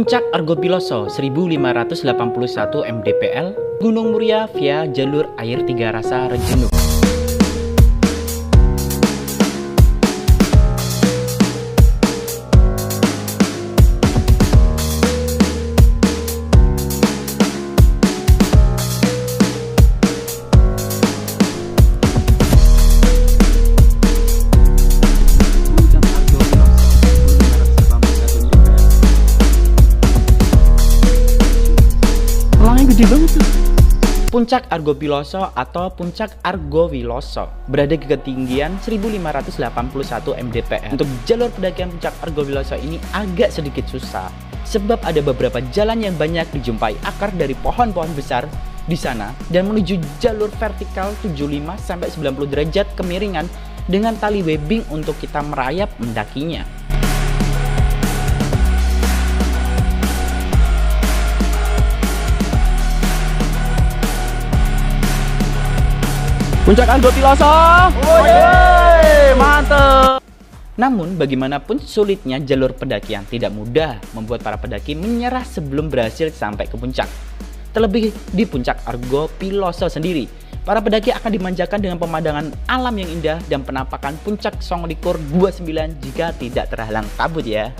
Puncak Argopiloso 1581 mdpl, Gunung Muria via jalur air Tiga Rasa Rejenu. Gede banget tuh. Puncak Argopiloso atau Puncak Argowiloso berada di ketinggian 1581 mdpl. Untuk jalur pendakian Puncak Argowiloso ini agak sedikit susah, sebab ada beberapa jalan yang banyak dijumpai akar dari pohon-pohon besar di sana dan menuju jalur vertikal 75-90 derajat kemiringan dengan tali webbing untuk kita merayap mendakinya. Puncak Argopiloso, mantep. Namun bagaimanapun sulitnya jalur pendakian tidak mudah membuat para pendaki menyerah sebelum berhasil sampai ke puncak. Terlebih di Puncak Argopiloso sendiri, para pendaki akan dimanjakan dengan pemandangan alam yang indah dan penampakan Puncak Songlikur 29 jika tidak terhalang kabut ya.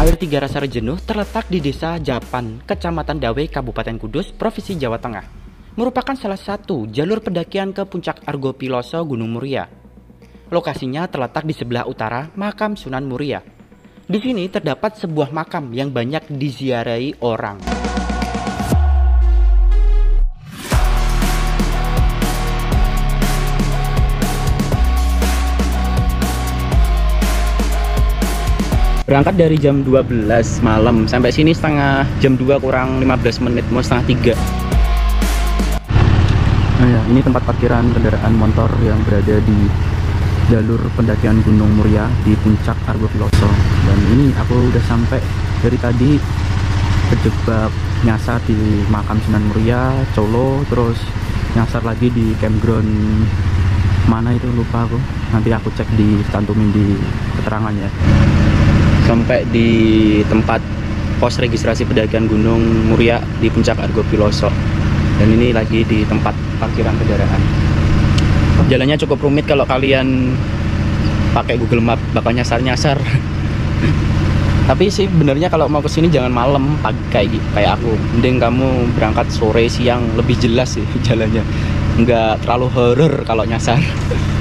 Air Tiga Rasa Rejenu terletak di Desa Japan, Kecamatan Dawe, Kabupaten Kudus, Provinsi Jawa Tengah. Merupakan salah satu jalur pendakian ke Puncak Argopiloso Gunung Muria. Lokasinya terletak di sebelah utara makam Sunan Muria. Di sini terdapat sebuah makam yang banyak diziarahi orang. Berangkat dari jam 12 malam sampai sini setengah jam 2 kurang 15 menit, mau setengah 3. Nah ya, ini tempat parkiran kendaraan motor yang berada di jalur pendakian Gunung Muria di Puncak Argopiloso. Dan ini aku udah sampai dari tadi terjebak nyasar di makam Sunan Muria, Colo, terus nyasar lagi di campground mana itu lupa aku. Nanti aku cek cantumin di keterangannya. Sampai di tempat pos registrasi pendakian Gunung Muria di Puncak Argopiloso, dan ini lagi di tempat parkiran kendaraan. Jalannya cukup rumit kalau kalian pakai Google Map, bakal nyasar-nyasar. Tapi sih benernya kalau mau kesini jangan malam, pagi kayak aku. Mending kamu berangkat sore siang, lebih jelas sih jalannya, nggak terlalu horor kalau nyasar.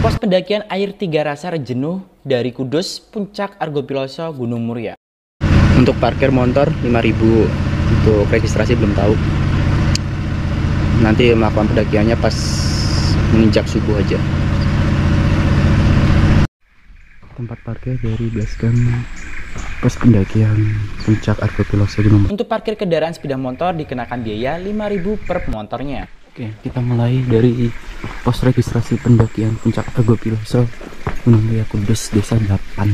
Pos pendakian air Tiga Rasa Rejenu dari Kudus, Puncak Argopiloso, Gunung Muria. Untuk parkir motor 5.000, untuk registrasi belum tahu. Nanti melakukan pendakiannya pas menginjak subuh aja. Tempat parkir dari basecamp pos pendakian Puncak Argopiloso Gunung Muria. Untuk parkir kendaraan sepeda motor dikenakan biaya 5.000 per motornya. Oke, kita mulai dari pos registrasi pendakian Puncak Argopiloso Gunung Muria Kudus, Desa Japan,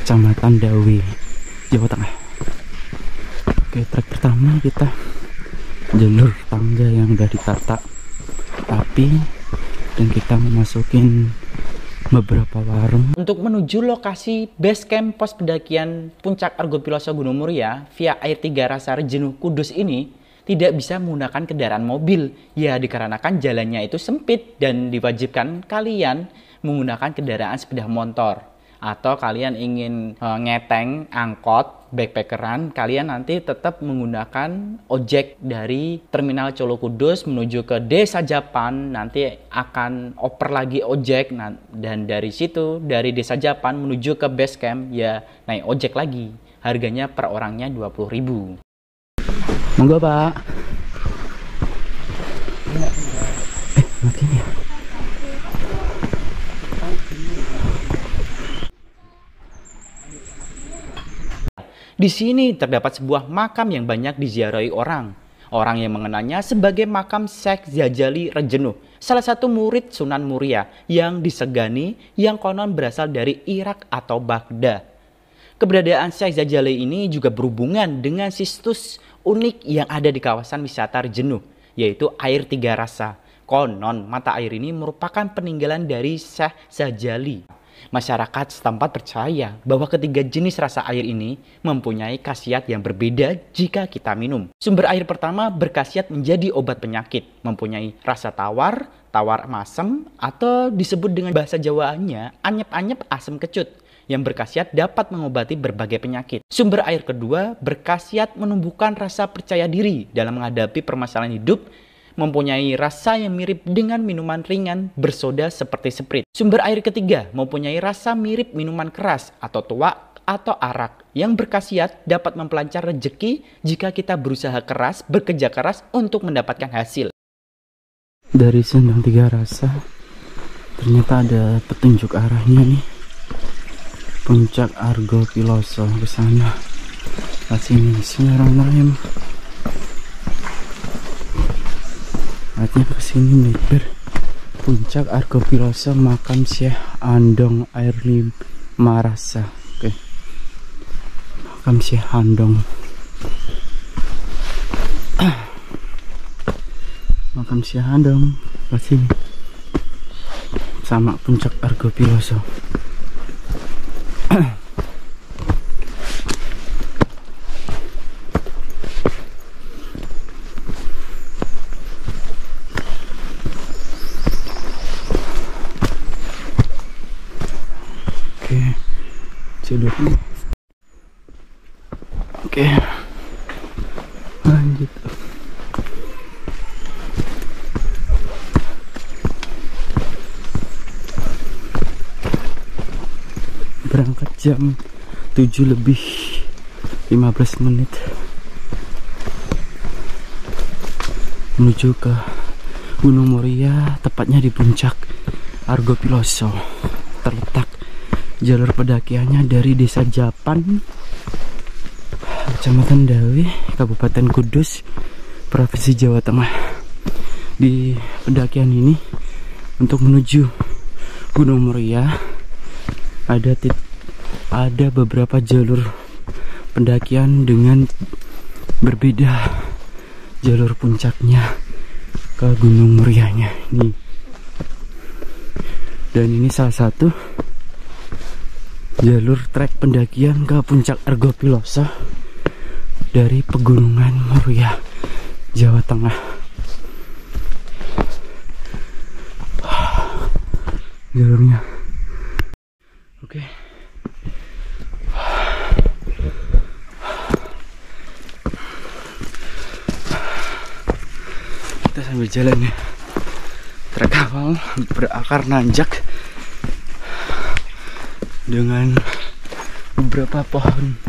Kecamatan Dawe, Jawa Tengah. Oke, trek pertama kita jalur tangga yang udah ditata rapi dan kita memasukin beberapa warung. Untuk menuju lokasi base camp pos pendakian Puncak Argopiloso Gunung Muria via air Tiga Rasa Rejenu Kudus ini tidak bisa menggunakan kendaraan mobil, ya dikarenakan jalannya itu sempit dan diwajibkan kalian menggunakan kendaraan sepeda motor. Atau kalian ingin ngeteng, angkot, backpackeran, kalian nanti tetap menggunakan ojek dari Terminal Colo Kudus menuju ke Desa Japan, nanti akan oper lagi ojek, dan dari situ, dari Desa Japan menuju ke base camp, ya naik ojek lagi. Harganya per orangnya 20.000. Monggo Pak. Mati ya. Di sini terdapat sebuah makam yang banyak diziarahi orang. Orang yang mengenalnya sebagai makam Syekh Zajali Rejenu, salah satu murid Sunan Muria yang disegani yang konon berasal dari Irak atau Baghdad. Keberadaan Syekh Zajali ini juga berhubungan dengan situs unik yang ada di kawasan wisata Rejenu, yaitu air Tiga Rasa. Konon mata air ini merupakan peninggalan dari Syekh Sajali. Masyarakat setempat percaya bahwa ketiga jenis rasa air ini mempunyai khasiat yang berbeda jika kita minum. Sumber air pertama berkhasiat menjadi obat penyakit, mempunyai rasa tawar, tawar masam, atau disebut dengan bahasa Jawaannya anyep-anyep asam kecut, yang berkhasiat dapat mengobati berbagai penyakit. Sumber air kedua berkhasiat menumbuhkan rasa percaya diri dalam menghadapi permasalahan hidup, mempunyai rasa yang mirip dengan minuman ringan bersoda seperti Sprite. Sumber air ketiga mempunyai rasa mirip minuman keras atau tuak atau arak, yang berkhasiat dapat mempelancar rezeki jika kita berusaha keras, bekerja keras untuk mendapatkan hasil. Dari sendang tiga rasa ternyata ada petunjuk arahnya nih. Puncak Argo Piloso ke sana. Sini, Bismillahirrahmanirrahim. Artinya ke sini melipir. Puncak Argo Piloso, makam Syekh Andong Air Marasa. Oke. Makam Syekh Andong. Makam Syekh Andong ke sini. Sama puncak Argo Piloso. Jalurnya. Oke, lanjut. Berangkat jam 7:15 menuju ke Gunung Muria, tepatnya di puncak Argo Piloso. Terletak jalur pendakiannya dari Desa Japan, Kecamatan Dawe, Kabupaten Kudus, Provinsi Jawa Tengah. Di pendakian ini untuk menuju Gunung Muria ada beberapa jalur pendakian dengan berbeda jalur puncaknya ke Gunung Murianya nih. Dan ini salah satu jalur trek pendakian ke puncak Argo Piloso dari Pegunungan Muria, Jawa Tengah. Jalurnya. Oke. Kita sambil jalan ya. Trek awal berakar nanjak dengan beberapa pohon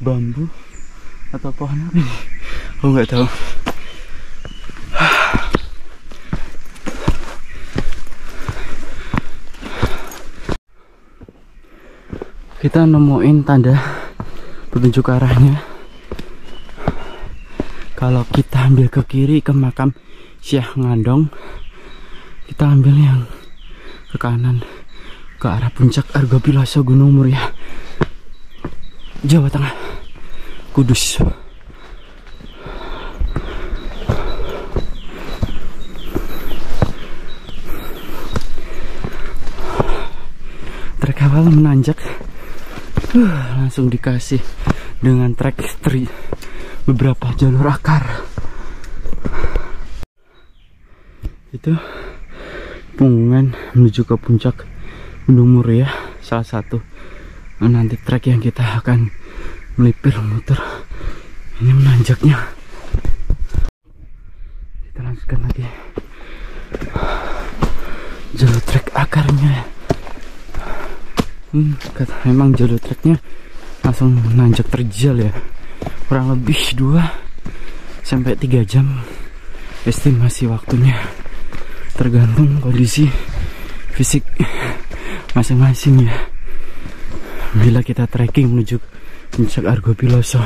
bambu atau pohon apa ini? Aku nggak tahu. Kita nemuin tanda petunjuk arahnya. Kalau kita ambil ke kiri ke makam Syekh Ngandong, kita ambil yang ke kanan ke arah puncak Argo Piloso Gunung Muria, Jawa Tengah, Kudus. Trek awal menanjak, langsung dikasih dengan trek beberapa jalur akar. Itu punggungan menuju ke puncak Gunung Muria, salah satu nanti trek yang kita akan melipir muter. Ini menanjaknya. Kita lanjutkan lagi jalur trek akarnya. Memang jalur treknya langsung menanjak terjal ya, kurang lebih 2-3 jam estimasi waktunya, tergantung kondisi fisik masing-masing ya. Bila kita trekking menuju puncak Argo Piloso.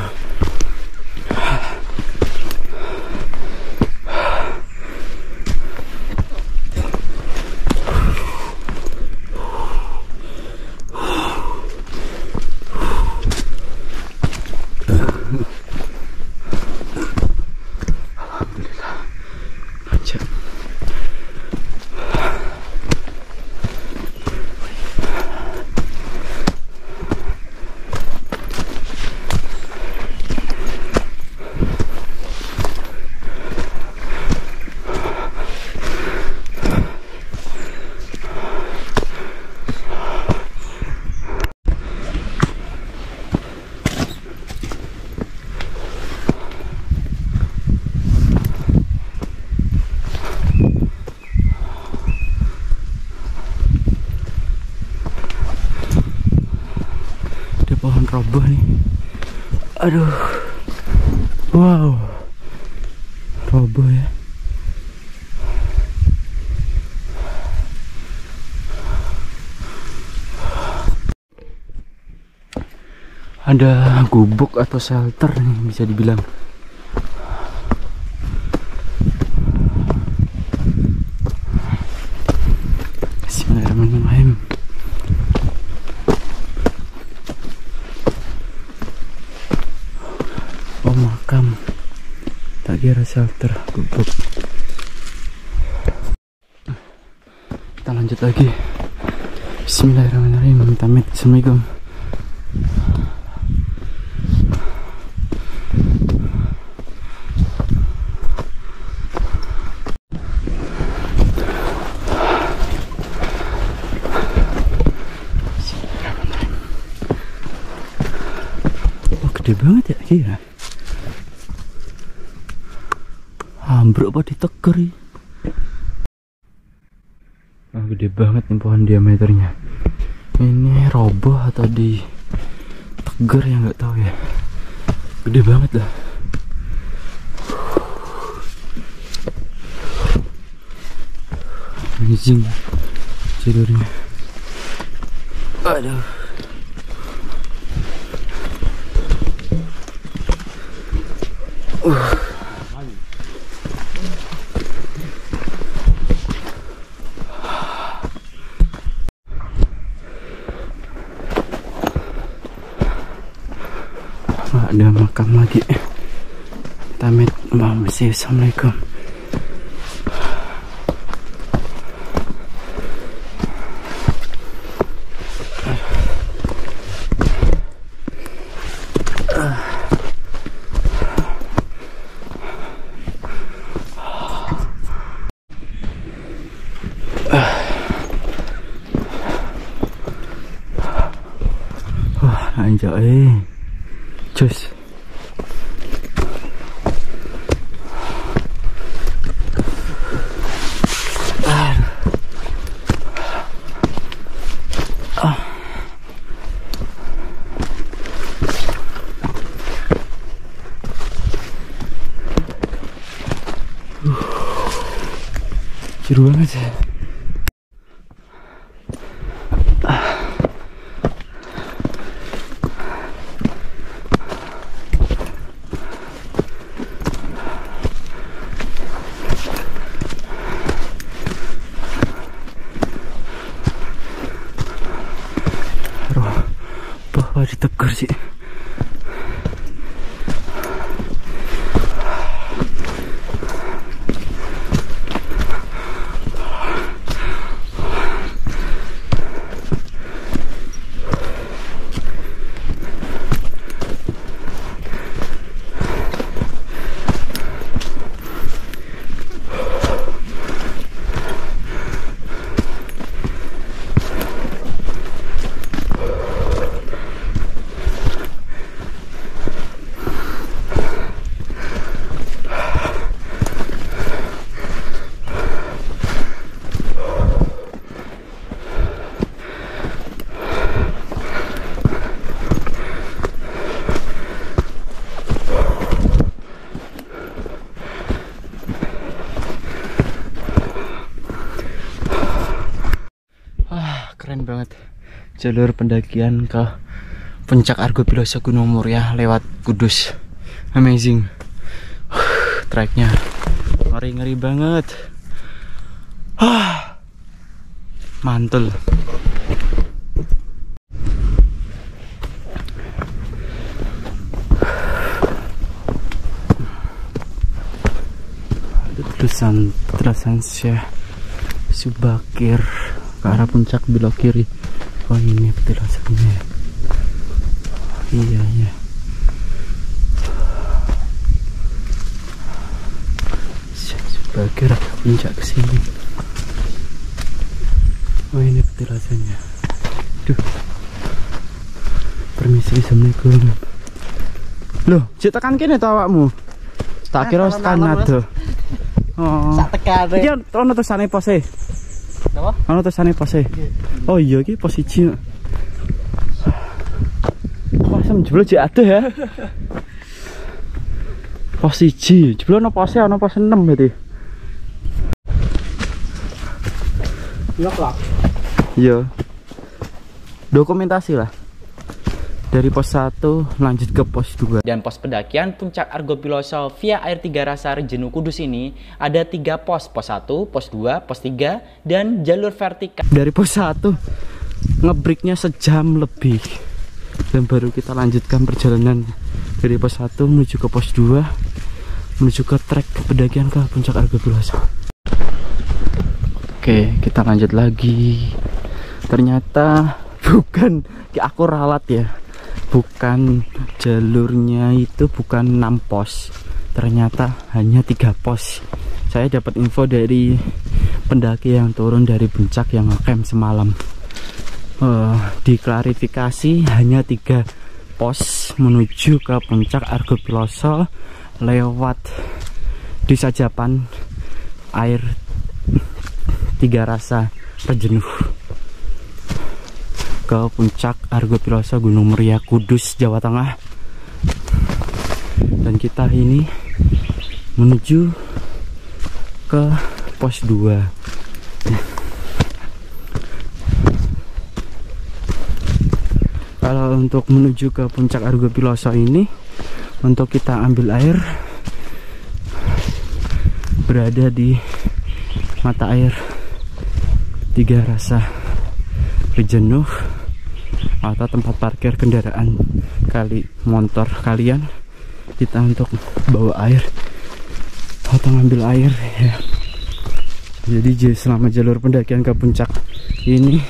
roboh nih. Aduh. Wow. Roboh ya. Ada gubuk atau shelter nih bisa dibilang. Bismillahirrahmanirrahim. Oh, makam. Tak kira shelter, gubuk. Kita lanjut lagi. Bismillahirrahmanirrahim. Assalamualaikum. Gede banget ya kira. Ambruk apa ditegeri. Oh, gede banget nih pohon diameternya. Ini roboh atau di teger ya nggak tahu ya. Gede banget lah. Amazing jalurnya. Aduh. Ada makam lagi. Tamit. Assalamualaikum. Anjay, cus. Seru banget ya. Bahwa ditegur sih. Keren banget jalur pendakian ke puncak Argo Piloso Gunung Muria lewat Kudus. Amazing. Treknya ngeri-ngeri banget. Mantul. Terusan Syekh Subakir ke arah puncak belok kiri. Oh, ini petilasannya. Iya. Syekh Subakir puncak ke sini. Oh, ini petilasannya. Duh. Permisi, assalamualaikum. Loh, cek tekan kene to awakmu. Tak kira tekan ado. Oh. Sak tekane. Iki ono tulisane pose. Napa? Ono tulisane pose. Oh iya iki pos 1. Wah, jebol jek ya. Pos 1. Jebol ono pose ono pos 6 berarti. Iya lah. Iya. Dokumentasi lah. Dari pos 1 lanjut ke pos 2. Dan pos pendakian puncak Argopiloso via air 3 rasa Rejenu Kudus ini ada 3 pos. Pos 1, pos 2, pos 3, dan jalur vertikal. Dari pos 1 ngebreaknya sejam lebih. Dan baru kita lanjutkan perjalanan dari pos 1 menuju ke pos 2, menuju ke trek pendakian ke puncak Argopiloso. Oke, kita lanjut lagi. Ternyata bukan, kayak aku ralat ya. Bukan jalurnya itu bukan 6 pos, ternyata hanya 3 pos. Saya dapat info dari pendaki yang turun dari puncak yang ngecamp semalam. Diklarifikasi hanya 3 pos menuju ke puncak Argopiloso lewat Desa Japan air 3 rasa Rejenu ke puncak Argopiloso Gunung Muria Kudus, Jawa Tengah. Dan kita ini menuju ke pos 2. Kalau untuk menuju ke puncak Argopiloso ini, untuk kita ambil air berada di mata air 3 rasa Rejenu atau tempat parkir kendaraan motor kalian. Kita untuk bawa air atau ngambil air ya. Jadi selama jalur pendakian ke puncak ini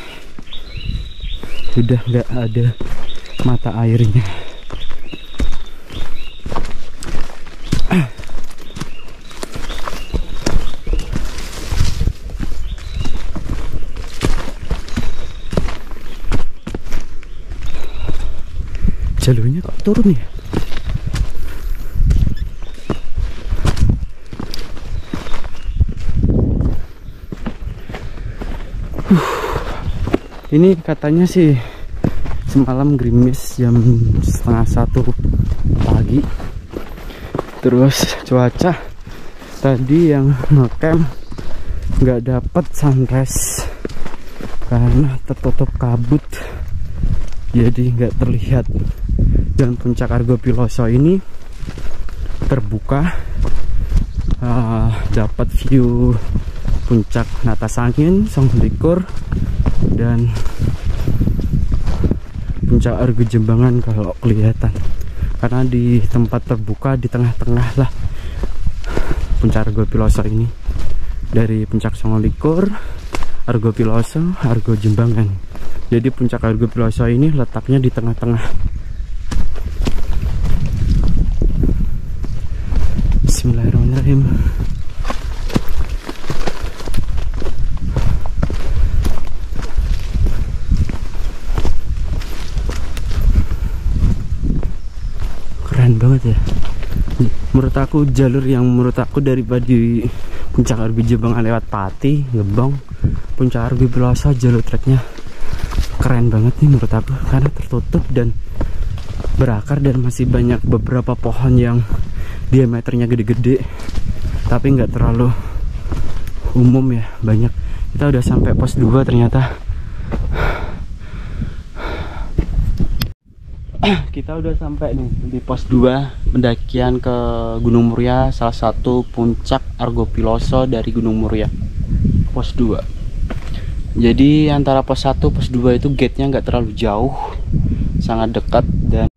sudah nggak ada mata airnya. Jalurnya kok turun ya? Ini katanya sih semalam gerimis jam 12:30 pagi. Terus cuaca tadi yang ngecamp nggak dapet sunrise karena tertutup kabut, jadi nggak terlihat. Dan puncak Argopiloso ini terbuka, dapat view puncak Natas Angin, Songlikur, dan puncak Argo Jembangan kalau kelihatan, karena di tempat terbuka di tengah-tengah lah puncak Argopiloso ini. Dari puncak Songlikur, Argopiloso, Argo Jembangan. Jadi puncak Argopiloso ini letaknya di tengah-tengah. Bismillahirrahmanirrahim. Keren banget ya. Menurut aku jalur yang daripada puncak Argo Jembangan lewat Pati, Gebong, puncak Argopiloso jalur treknya keren banget nih menurut aku, karena tertutup dan berakar dan masih banyak beberapa pohon yang diameternya gede-gede tapi nggak terlalu umum ya, banyak. Kita udah sampai pos 2 ternyata. Kita udah sampai nih di pos 2 pendakian ke Gunung Muria, salah satu puncak Argopiloso dari Gunung Muria. Pos 2. Jadi antara pos 1 pos 2 itu gate-nya nggak terlalu jauh, sangat dekat. Dan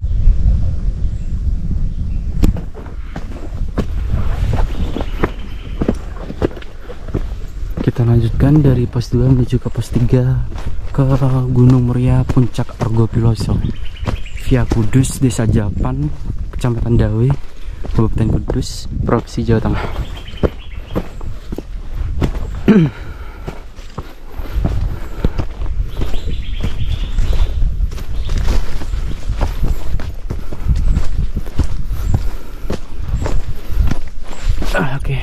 kita lanjutkan dari pos 2 menuju ke pos 3 ke Gunung Muria puncak Argopiloso via Kudus, Desa Japan, Kecamatan Dawe, Kabupaten Kudus, Provinsi Jawa Tengah. Oke.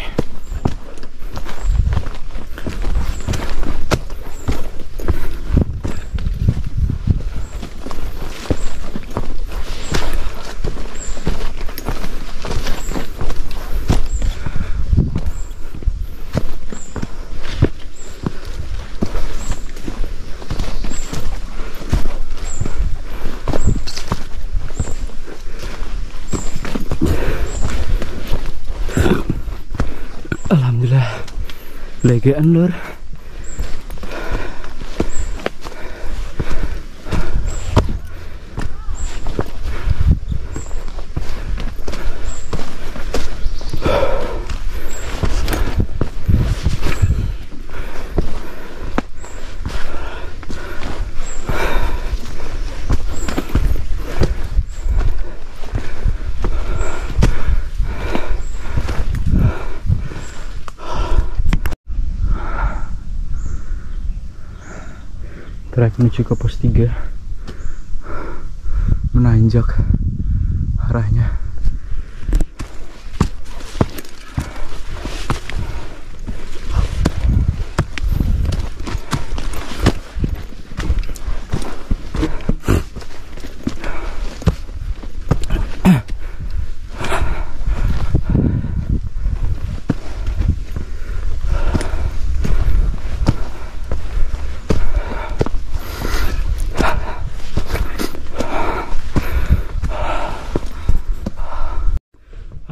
legean lur. Trek menuju ke pos 3 menanjak arahnya.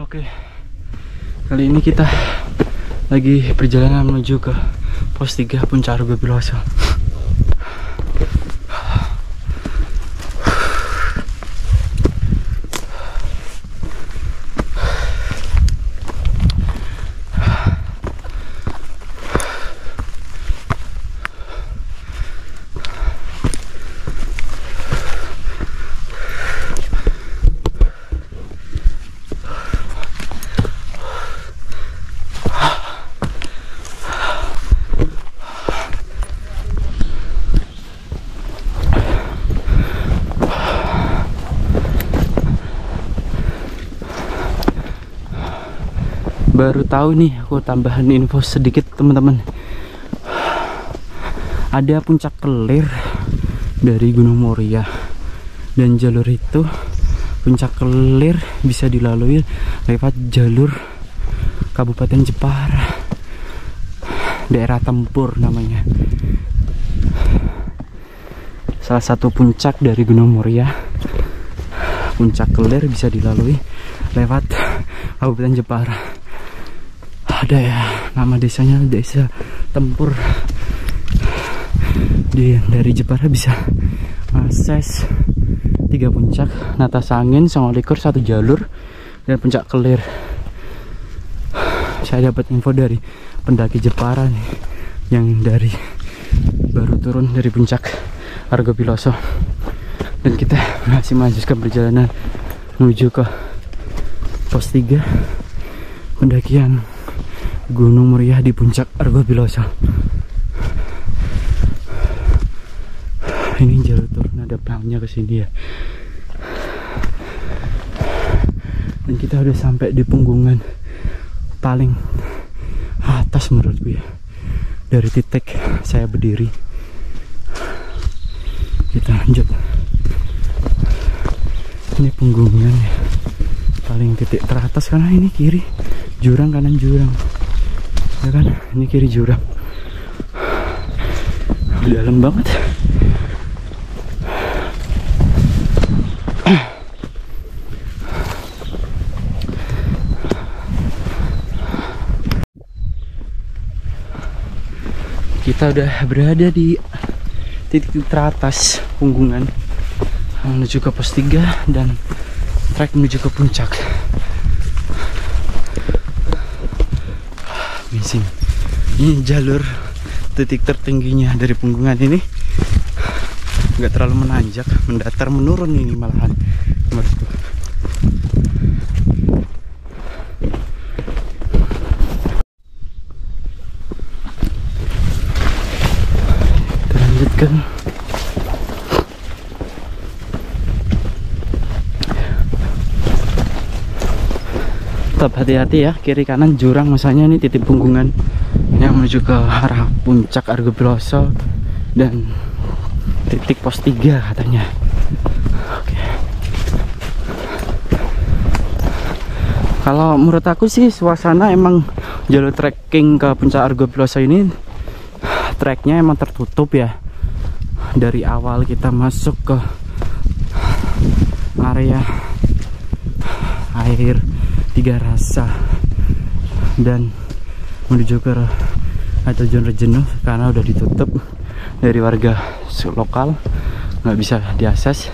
Oke, kali ini kita lagi perjalanan menuju ke pos 3 Puncak Argobiloso. Baru tahu nih, aku tambahan info sedikit teman-teman. Ada puncak kelir dari Gunung Moria, dan jalur itu puncak kelir bisa dilalui lewat jalur Kabupaten Jepara, daerah Tempur namanya. Salah satu puncak dari Gunung Moria, puncak kelir bisa dilalui lewat Kabupaten Jepara. Ada ya, nama desanya Desa Tempur. Dari Jepara bisa akses 3 puncak, Natas Angin, Songolikur 1 jalur, dan puncak kelir. Saya dapat info dari pendaki Jepara nih, yang baru turun dari puncak Argobiloso, dan kita masih melanjutkan perjalanan menuju ke pos 3 pendakian Gunung Muria di puncak Argobiloso. Ini jalur turun, ada pelangnya ke sini ya. Dan kita udah sampai di punggungan paling atas menurutku ya, dari titik saya berdiri. Kita lanjut. Ini punggungan ya, paling titik teratas, karena ini kiri jurang, kanan jurang ya kan, ini kiri jurang. Dalam banget. Kita udah berada di titik teratas punggungan menuju ke pos 3 dan trek menuju ke puncak. Amazing. Ini jalur titik tertingginya dari punggungan ini, nggak terlalu menanjak, mendatar menurun ini malahan menurutku. Kita lanjutkan. Tetap hati-hati ya, kiri kanan jurang, misalnya ini titik punggungan yang menuju ke arah puncak Argobiloso dan titik pos 3 katanya. Oke. Kalau menurut aku sih suasana emang jalur trekking ke puncak Argobiloso ini treknya emang tertutup ya. Dari awal kita masuk ke area air Tiga Rasa dan menuju ke atau zona jenuh karena udah ditutup dari warga lokal, nggak bisa diakses.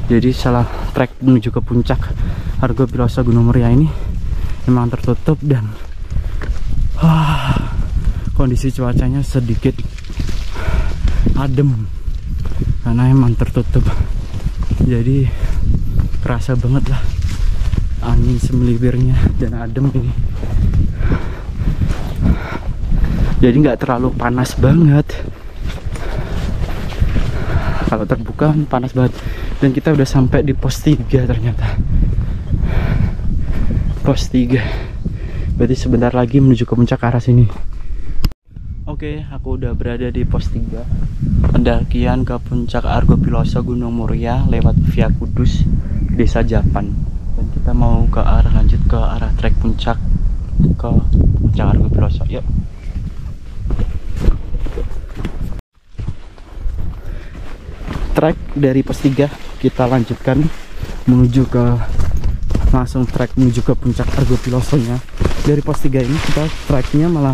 Jadi salah trek menuju ke puncak Argo Piloso Gunung Muria ini memang tertutup dan kondisi cuacanya sedikit adem karena emang tertutup. Jadi kerasa banget lah angin semeliwirnya dan adem ini. Jadi nggak terlalu panas banget. Kalau terbuka panas banget. Dan kita udah sampai di pos 3 ternyata. Pos 3. Berarti sebentar lagi menuju ke puncak arah sini. Oke, aku udah berada di pos 3. Pendakian ke puncak Argo Piloso Gunung Muria lewat via Kudus, Desa Japan. Dan kita mau ke arah lanjut ke arah trek puncak ke puncak Argo Piloso. Yuk. Trek dari pos 3 kita lanjutkan menuju ke langsung trek menuju ke puncak Argo Pilosonya. Dari pos 3 ini kita treknya malah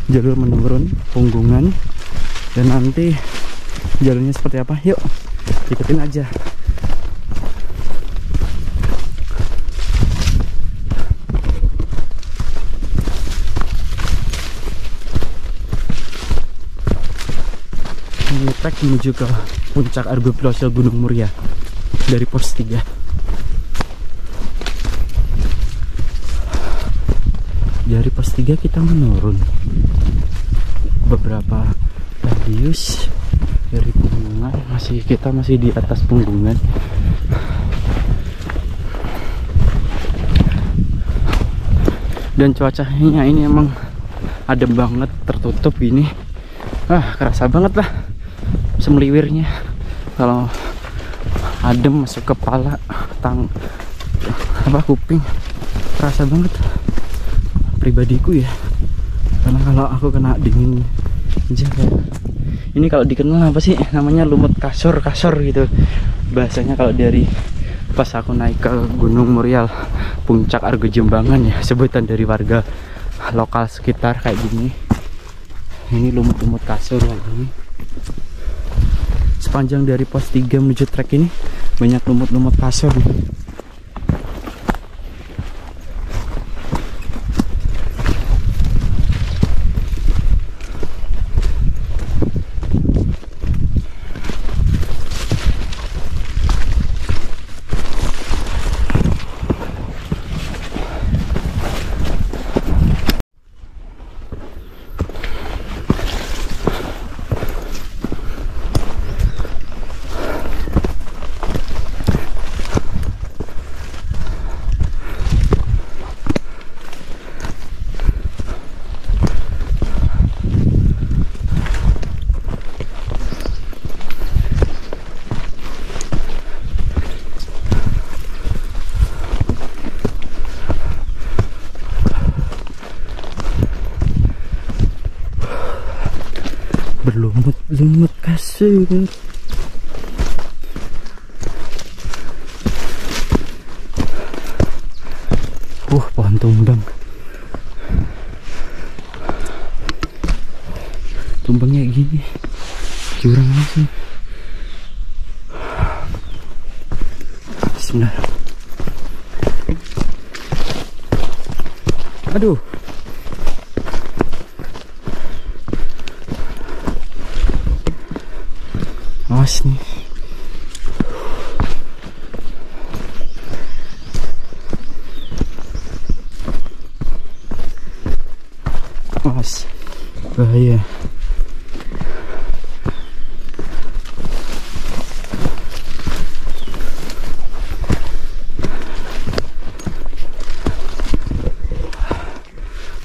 jalur menurun Punggungan, dan nanti jalurnya seperti apa, yuk ikutin aja. Ini trek menuju ke puncak Argo Piloso Gunung Muria dari pos 3. Dari pos 3 kita menurun beberapa radius dari Punggungan. Kita masih di atas Punggungan. Dan cuacanya ini emang adem banget, tertutup ini. Kerasa banget lah semeliwirnya. Kalau adem masuk kepala, kuping, kerasa banget pribadiku ya. Karena kalau aku kena dingin aja kayak ini, kalau dikenal apa sih namanya, lumut kasur gitu bahasanya kalau dari pas aku naik ke Gunung Muria puncak Argo Jembangan ya, sebutan dari warga lokal sekitar kayak gini. Ini lumut-lumut kasur kayak gini. Sepanjang dari pos 3 menuju trek ini banyak lumut-lumut kasur. Berlumut-lumut kasur. Pohon tumbang. Tumbangnya gini, jurang langsung. Bismillah. Aduh. Awas nih. Awas, bahaya.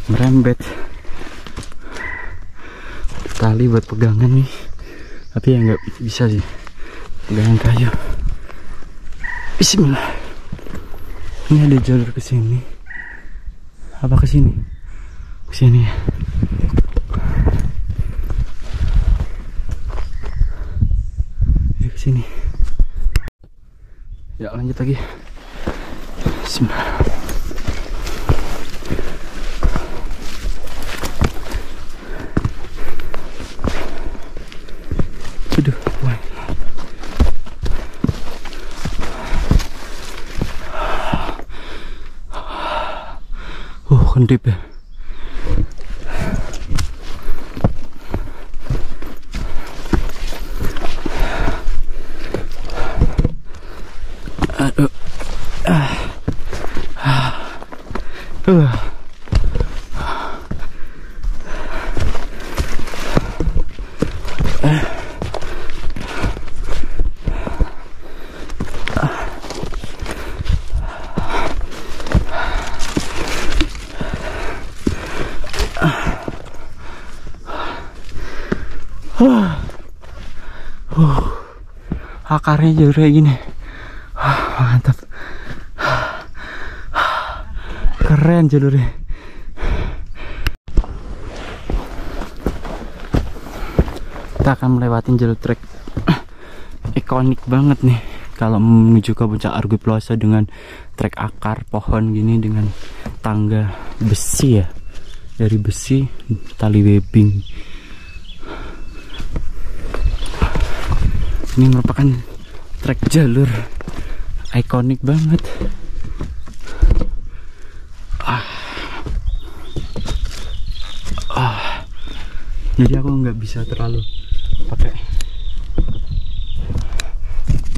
Merembet. Tali buat pegangan nih, tapi ya nggak bisa sih, pegangan kayu. Bismillah. Ini ada jalur ke sini. Apa ke sini? Ke sini ya. Ya ke sini. Ya lanjut lagi. Bismillah. Aduh, wah. Kendip ya. Aduh. Akarnya jalur kayak gini. Mantap. Keren jalurnya. Kita akan melewati jalur trek ikonik banget nih kalau menuju ke puncak Argo Plaza, dengan trek akar pohon gini dengan tangga besi ya, dari besi tali webbing. Ini merupakan trek jalur ikonik banget. Jadi aku nggak bisa terlalu pakai,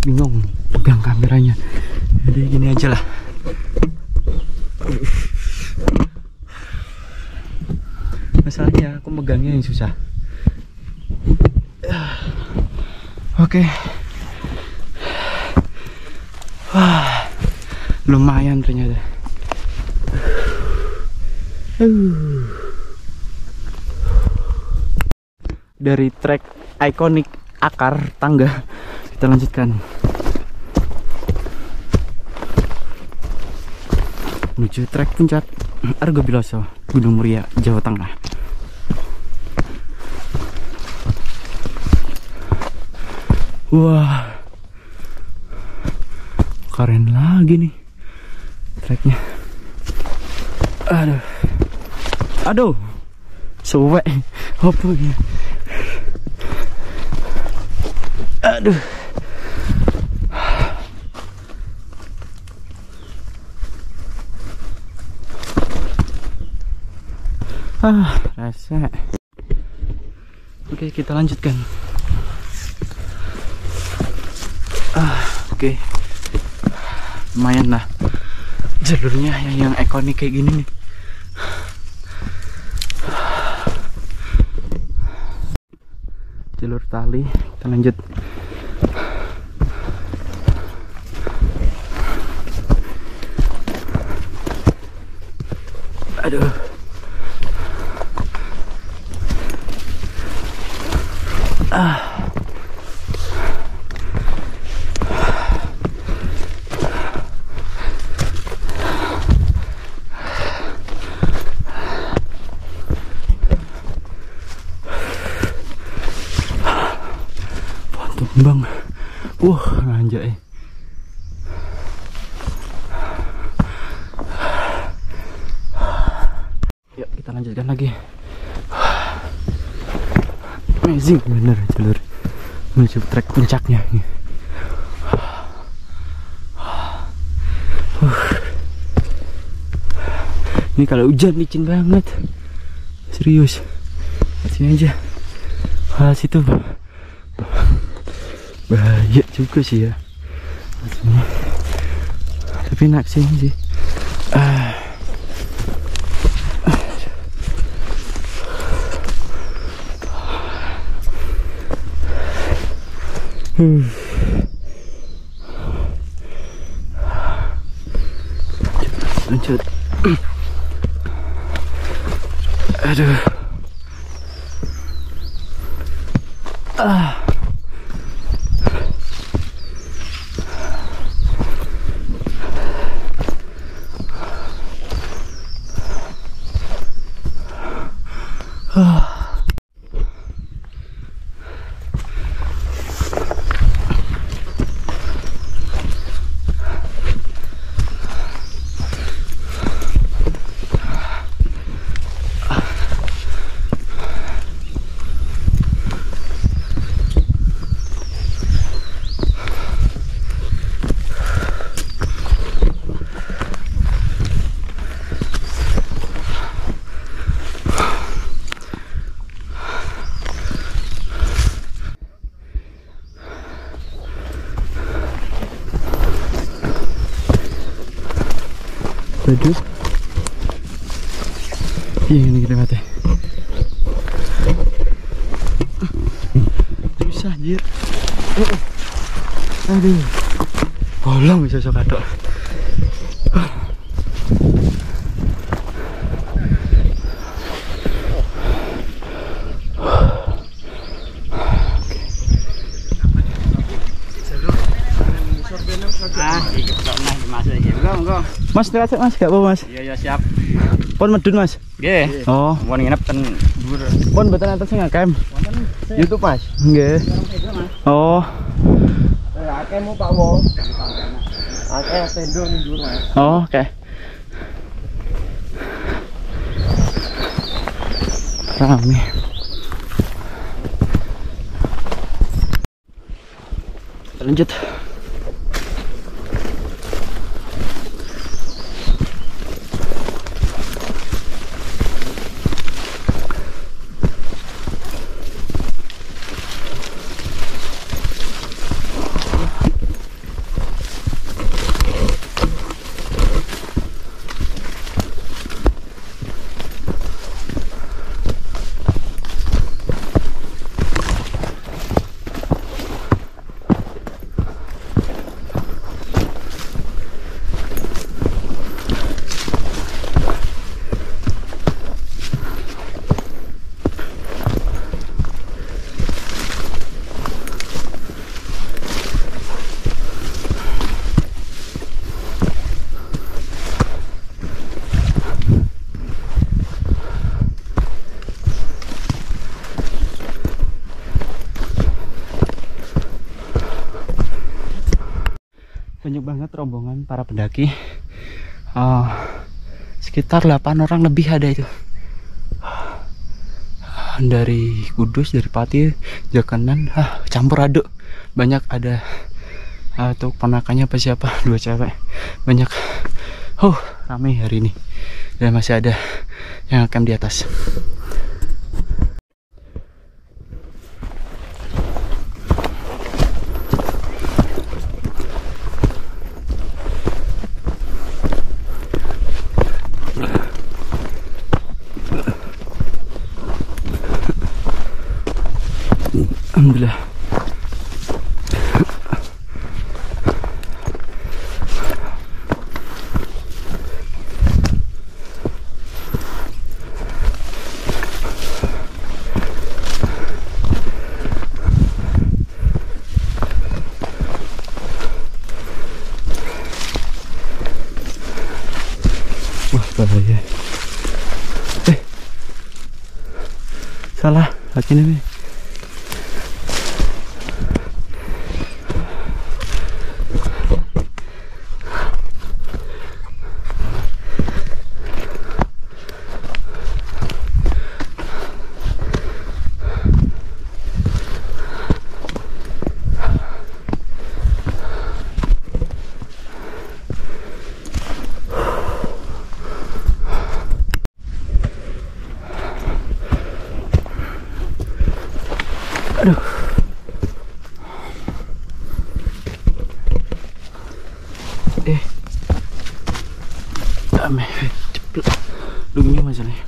bingung pegang kameranya. Jadi gini aja lah. Masalahnya aku megangnya yang susah. Oke. Wah, lumayan ternyata. Dari trek ikonik akar tangga kita lanjutkan menuju trek puncak Argo Plaza, Gunung Muria, Jawa Tengah. Wah, keren lagi nih treknya. Aduh, suwe, apa ya? Aduh, rasa. Oke, kita lanjutkan. Oke, lumayan lah jalurnya yang ikonik kayak gini nih. Jalur tali, kita lanjut. Aduh, Bang, anjay. Yuk kita lanjutkan lagi. Amazing bener jalur menuju trek puncaknya. Ini kalau hujan licin banget, serius. Sini aja. Situ bahaya juga sih ya, tapi enak sini sih. Lanjut. Aduh. Waduh. Iya ini gede banget ya. Susah anjir. Aduh. Bolong bisa sok adok. Mas, terasa mas, gak apa mas? Iya siap. Pon medun mas? Nggih. Oh, Mun nginep ten dhuwur. pon mboten enten sing ngakam. YouTube Mas. Nggih. Oh. Akeh mu Pak Wo. Akeh tendo ning dhuwur Mas. Oh, oke. Rame. Lanjut. Banyak banget rombongan para pendaki, sekitar 8 orang lebih ada itu, dari Kudus, dari Pati, Jakanan, campur aduk. Banyak ada atau ponakannya apa siapa, 2 cewek. Banyak, ramai hari ini, dan masih ada yang akan di atas. Alhamdulillah. Wah, bahaya. Salah, lagi nih. Aduh. Ceplok. Lumnya masalahnya.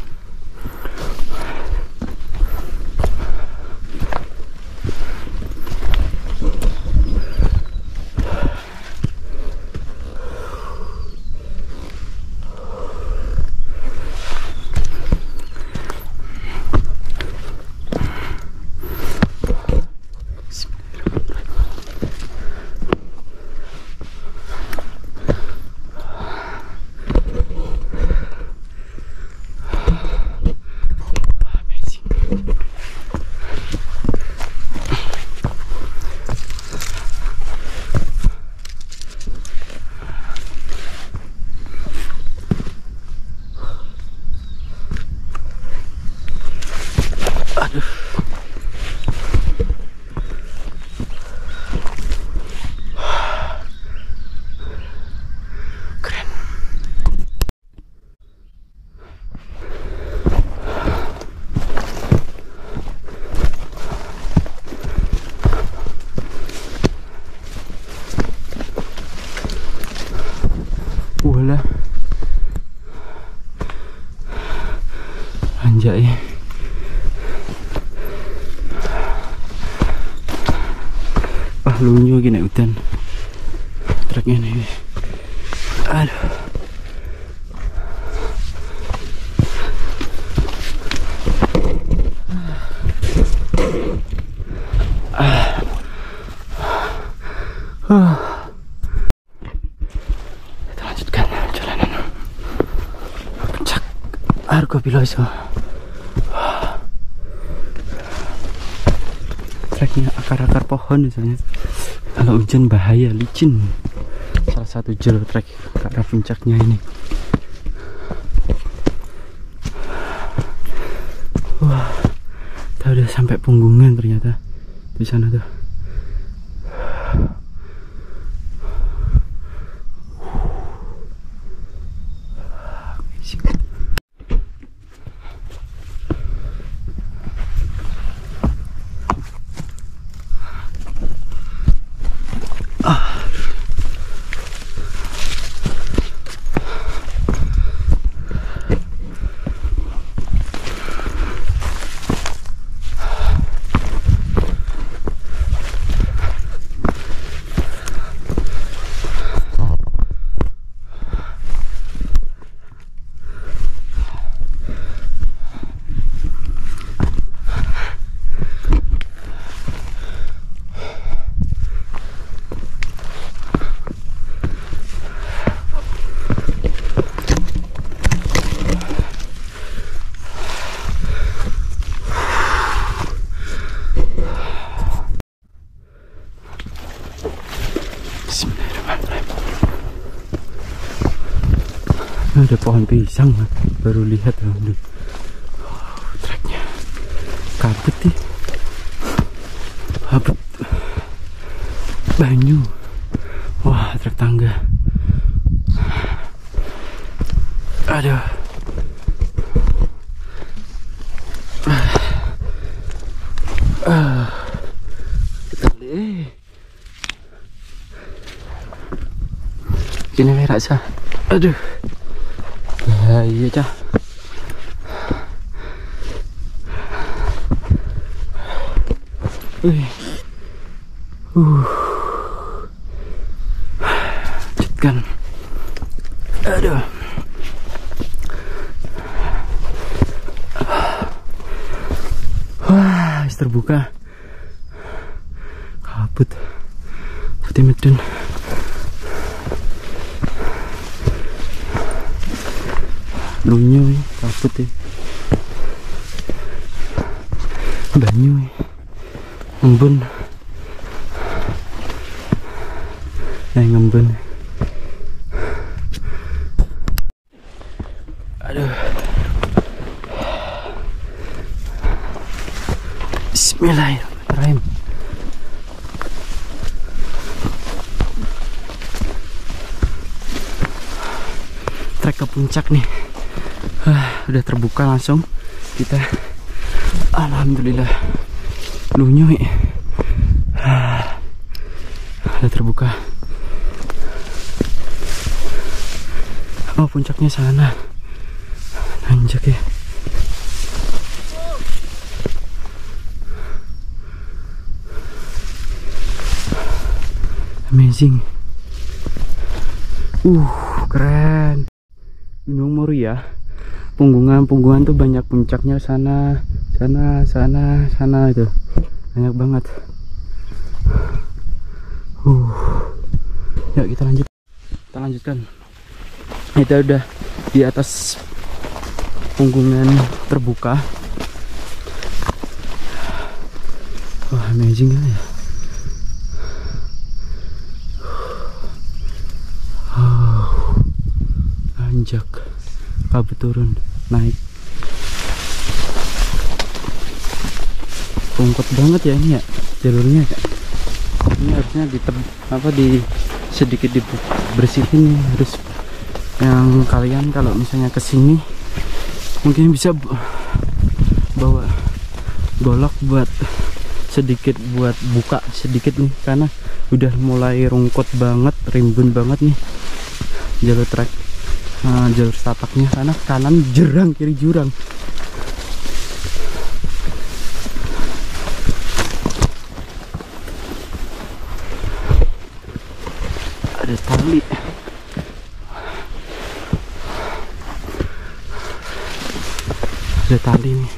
Walah, nanjak. Wah, lunyu gini udan. Treknya nih. Aduh. Kita lanjutkan perjalanan. Puncak Argo Piloso. Treknya akar-akar pohon misalnya. Kalau hujan bahaya, licin. Salah satu jalur trek ke arah puncaknya ini. Wah, kita udah sampai punggungan ternyata di sana tuh. Ada pohon pisang, baru lihat loh. Treknya kabut nih, kabut banyu. Wah, trek tangga. Aduh. Gini merah sah. Aduh. Iya cah. Lanjutkan. Aduh. Wah, terbuka. Kabut. Putih medun. Lunyu kabut ya. Banyu ngembun. Ngembun. Aduh. Bismillahirrahmanirrahim. Trek ke puncak nih. Udah terbuka langsung kita. Alhamdulillah. Lunyu udah terbuka. Oh, puncaknya sana. Nanjak ya. Amazing. Keren. Gunung Muria. Punggungan tuh banyak puncaknya sana itu. Banyak banget. Yuk kita lanjutkan. Kita udah di atas punggungan terbuka. Wah, amazing ya. Nanjak, kabut turun, naik. Rungkut banget ya ini ya jalurnya ya. Ini harusnya sedikit dibersihin nih. Harus yang kalian kalau misalnya kesini mungkin bisa bawa golok buat buka sedikit nih, karena udah mulai rungkut banget, rimbun banget nih jalur trek. Jalur setapaknya, karena kanan jurang, kiri jurang. Ada tali. Ada tali nih.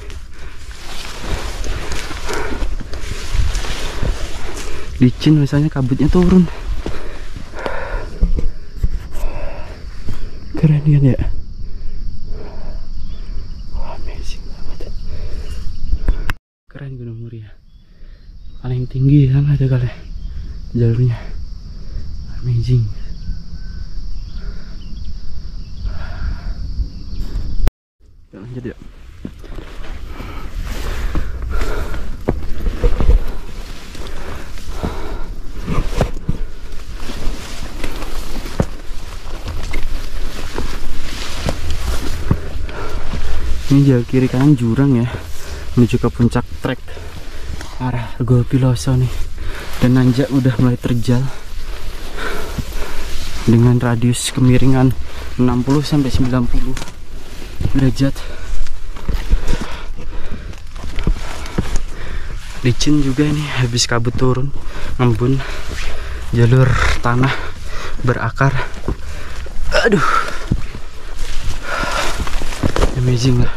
Licin misalnya, kabutnya turun. Keren kan ya? Wah, amazing banget. Keren Gunung Muria. Paling tinggi yang ada kali jalurnya. Amazing. Kita lanjut ya. Ini jalur kiri kanan jurang ya, menuju ke puncak trek arah Argo Piloso nih. Dan nanjak udah mulai terjal dengan radius kemiringan 60-90 derajat. Licin juga ini, habis kabut turun, ngembun, jalur tanah berakar. Aduh, amazing lah.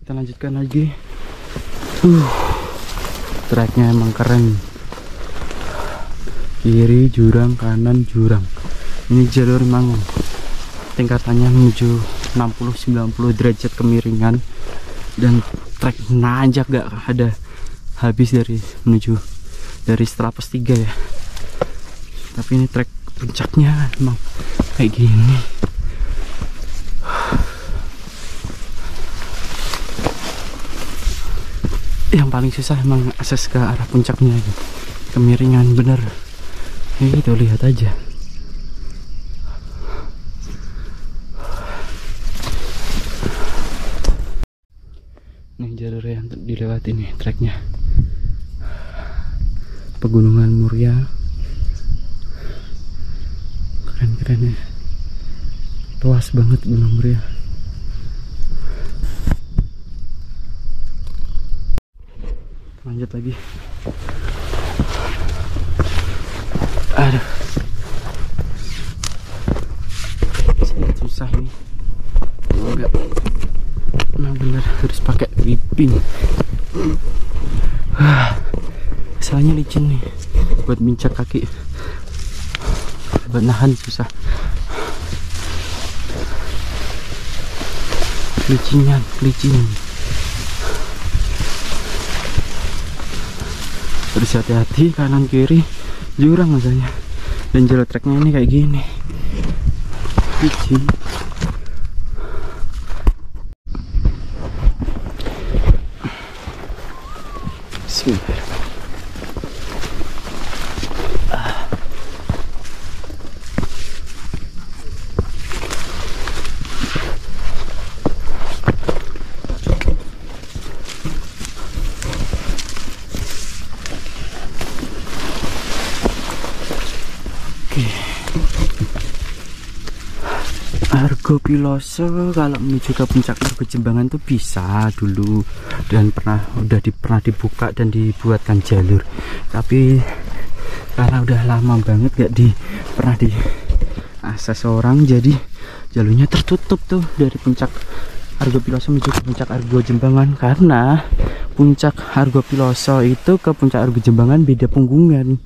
Kita lanjutkan lagi. Treknya emang keren. Kiri jurang, kanan jurang. Ini jalur emang tingkatannya menuju 60-90 derajat kemiringan, dan trek nanjak gak ada habis dari Strapos 3 ya. Tapi ini trek puncaknya emang kayak gini. Yang paling susah emang akses ke arah puncaknya gitu. Kemiringan bener. Ini tuh lihat aja. Nih jalur yang dilewati nih treknya. Pegunungan Muria. Keren-keren ya. Luas banget Gunung Muria. Lanjut lagi. Aduh, sangat susah ini. Enggak, emang bener harus pakai gripping. Masalahnya licin nih, buat mincak kaki, buat nahan susah. Licin. Terus hati-hati kanan kiri jurang misalnya, dan jalur treknya ini kayak gini, licin. Bismillah. Argo Piloso kalau menuju ke puncak Argo Jembangan tuh bisa dulu, dan pernah dibuka dan dibuatkan jalur, tapi karena udah lama banget gak pernah di akses orang, jadi jalurnya tertutup tuh dari puncak Argo Piloso menuju ke puncak Argo Jembangan. Karena puncak Argo Piloso itu ke puncak Argo Jembangan beda punggungan,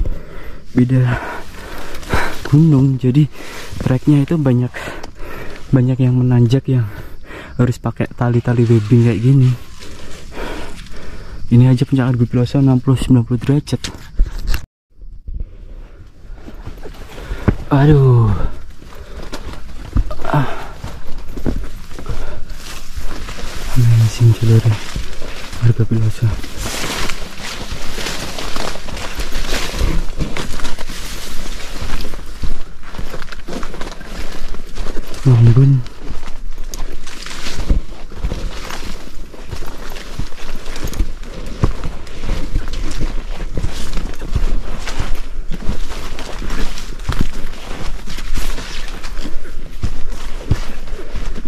beda gunung, jadi treknya itu banyak yang menanjak yang harus pakai tali-tali webbing kayak gini. Ini aja puncak Argo Piloso 60-90 derajat. Aduh. Amazing jalur Argo Piloso. Ngembun.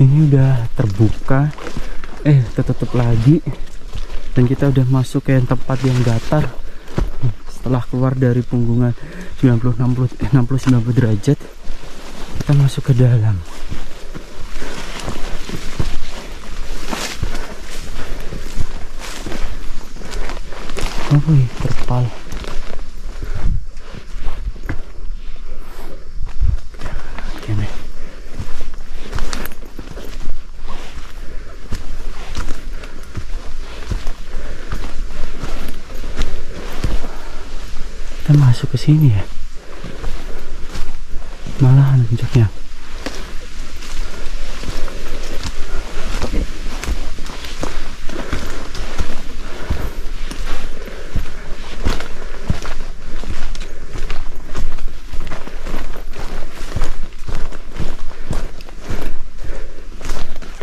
Ini udah terbuka, tertutup lagi, dan kita udah masuk ke tempat yang datar. Setelah keluar dari punggungan 90 derajat, kita masuk ke dalam. Wih, terpal. Oke, kita masuk ke sini ya, malahan puncaknya.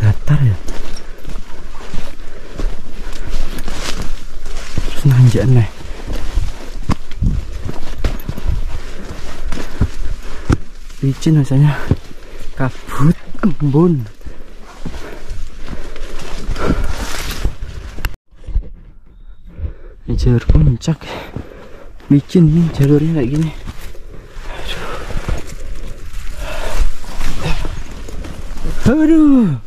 Datar ya, terus nanjak nih. Licin rasanya, kabut, embun. Ini jalur puncak, licin nih jalurnya kayak gini. Aduh,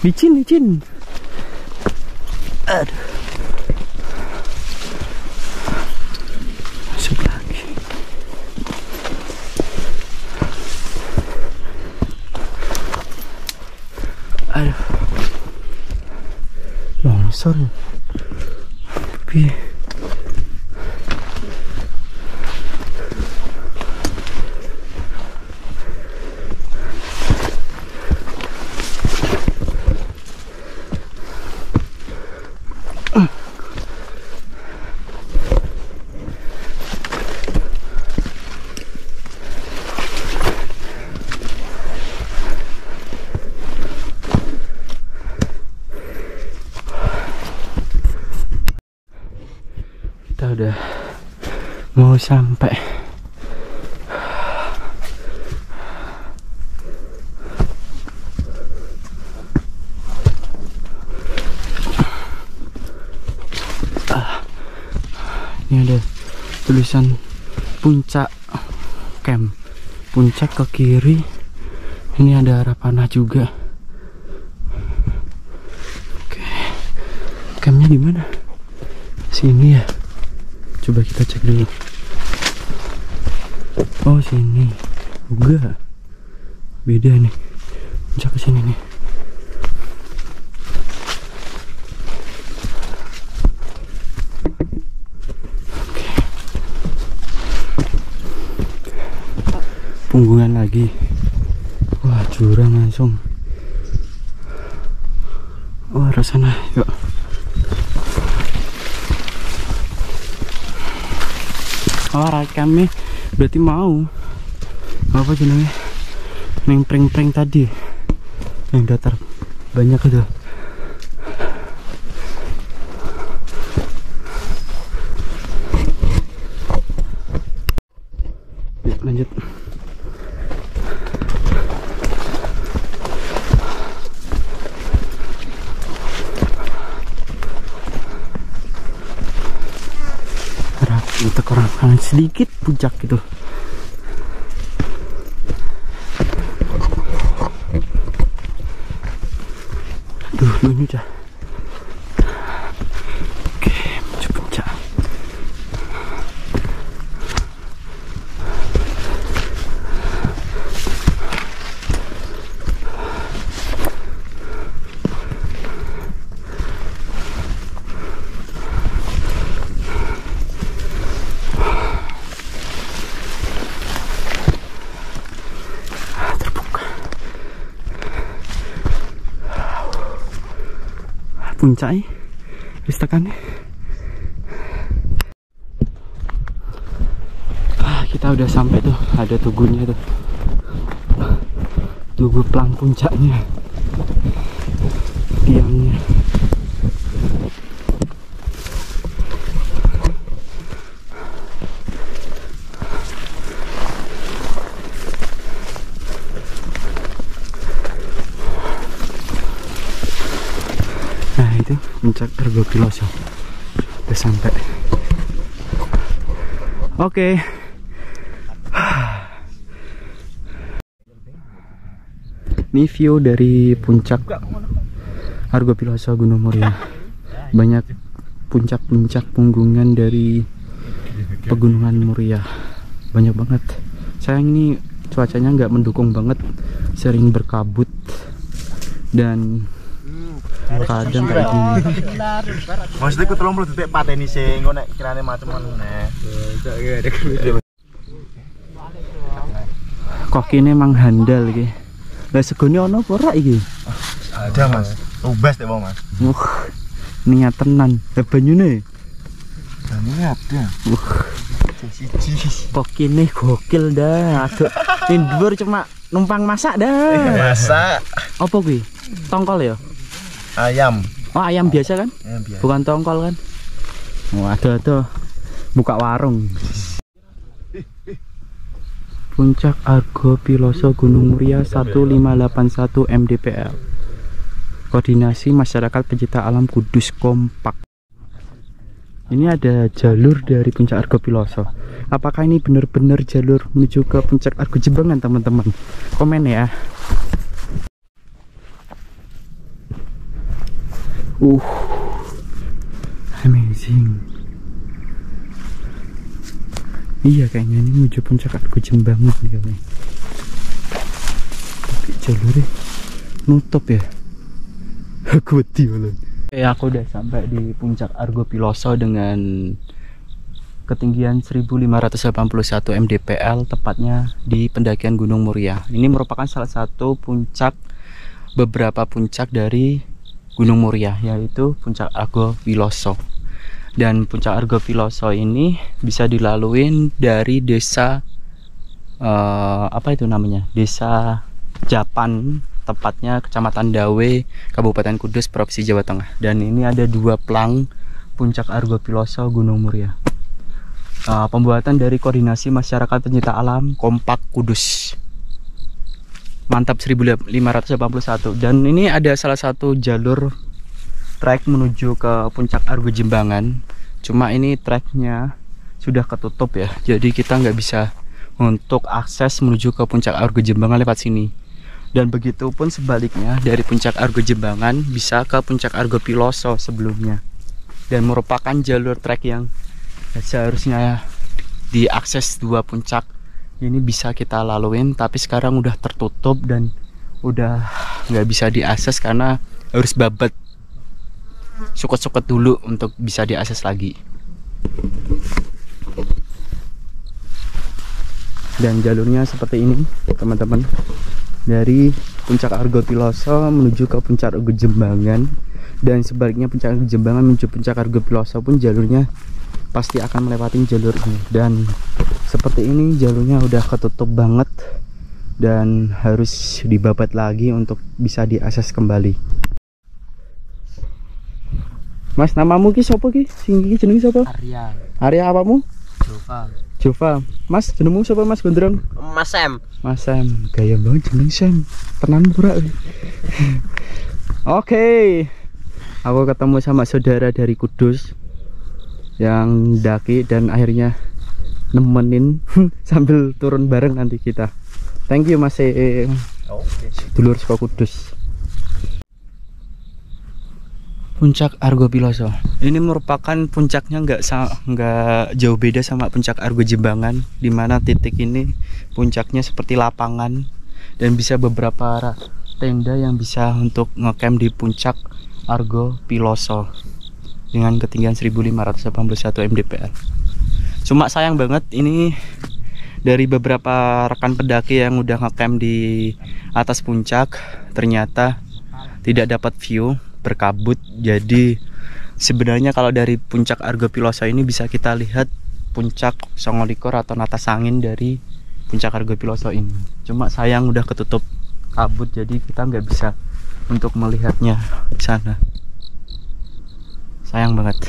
licin. Aduh, masuk lagi. Aduh, longsor. Tapi kita udah mau sampai. Ini ada tulisan puncak camp, puncak ke kiri. Ini ada arah panah juga. Oke, campnya di mana? Sini ya. Coba kita cek dulu. Oh, sini. Enggak. Beda nih. Puncak ke sini nih. Oke. Punggungan lagi. Wah, jurang langsung. Wah, arah sana. Yuk. Oh, kami berarti mau apa jenenge, yang pring-pring tadi yang datar banyak itu. Yuk, lanjut. Kita kurang sedikit puncak gitu. Aduh, ini udah. Oke, menuju puncak. Puncaknya wis tekan. Kita udah sampai tuh, ada tugunya tuh, tugu pelang puncaknya, tiangnya. Nah itu puncak Argo Piloso udah sampai. Oke. Ini view dari puncak Argo Piloso Gunung Muria. Banyak puncak-puncak punggungan dari pegunungan Muria, banyak banget. Sayang ini cuacanya nggak mendukung banget, sering berkabut dan kadang kayak gini. Maksudnya aku 30 detik pateni sing engko nek kirane macem-macem. Kok ini emang handal iki. Lah segone ono apa ora iki? Ada Mas. Ubas deh Mas. Niat tenan. Banyune. Ini ada. Kok ini gokil dah. Aduh, indur cuma numpang masak dah. Masak. Apa kuwi? Tongkol ya? Ayam. Oh, ayam biasa kan? Ayam biasa. Bukan tongkol kan? Oh, ada. Buka warung. Puncak Argo Piloso Gunung Muria 1581 mdpl. Koordinasi Masyarakat Pencinta Alam Kudus kompak. Ini ada jalur dari puncak Argo Piloso. Apakah ini benar-benar jalur menuju ke puncak Argo Jembangan, teman-teman? Komen ya. Amazing. Iya kayaknya ini menuju puncak Argo Jembangan nih kayaknya. Tapi jalurnya nutup ya. Aku diolon. Aku udah sampai di puncak Argo Piloso dengan ketinggian 1581 mdpl, tepatnya di pendakian Gunung Muria. Ini merupakan salah satu puncak, beberapa puncak dari Gunung Muria, yaitu puncak Argo Piloso. Dan puncak Argo Piloso ini bisa dilaluin dari desa apa itu namanya? Desa Japan, tepatnya Kecamatan Dawe, Kabupaten Kudus, Provinsi Jawa Tengah. Dan ini ada dua plang puncak Argo Piloso Gunung Muria. Pembuatan dari Koordinasi Masyarakat Pencinta Alam Kompak Kudus. Mantap 1581. Dan ini ada salah satu jalur trek menuju ke puncak Argo Jembangan. Cuma ini treknya sudah ketutup ya, jadi kita nggak bisa untuk akses menuju ke puncak Argo Jembangan lewat sini. Dan begitu pun sebaliknya, dari puncak Argo Jembangan bisa ke puncak Argo Piloso sebelumnya. Dan merupakan jalur trek yang seharusnya diakses dua puncak ini bisa kita laluin, tapi sekarang udah tertutup dan udah nggak bisa diakses karena harus babat suket-suket dulu untuk bisa diakses lagi. Dan jalurnya seperti ini teman-teman, dari puncak Argo Piloso menuju ke puncak Argo Jembangan, dan sebaliknya puncak Argo Jembangan menuju puncak Argo Piloso pun jalurnya pasti akan melewati jalur ini. Dan seperti ini jalurnya udah ketutup banget dan harus dibabat lagi untuk bisa diakses kembali. Mas, namamu ki sapa ki? Sing iki jenenge sapa? Arya. Arya apamu? Jova. Jova. Mas, jenengmu sapa Mas Gondrong? Mas Sam. Mas Sam. Gaya banget jeneng Sam. Tenan pura. Oke. Aku ketemu sama saudara dari Kudus yang daki dan akhirnya nemenin sambil turun bareng nanti kita. Thank you Mas. Oke. Dulur saka Kudus. Puncak Argo Piloso ini merupakan puncaknya nggak jauh beda sama puncak Argo Jembangan, dimana titik ini puncaknya seperti lapangan dan bisa beberapa tenda yang bisa untuk ngecamp di puncak Argo Piloso dengan ketinggian 1581 mdpl. Cuma sayang banget ini dari beberapa rekan pendaki yang udah ngecamp di atas puncak ternyata tidak dapat view, berkabut. Jadi sebenarnya kalau dari puncak Argo Piloso ini bisa kita lihat puncak Songolikor atau Natas Angin dari puncak Argo Piloso ini. Cuma sayang udah ketutup kabut, jadi kita nggak bisa untuk melihatnya di sana. Sayang banget.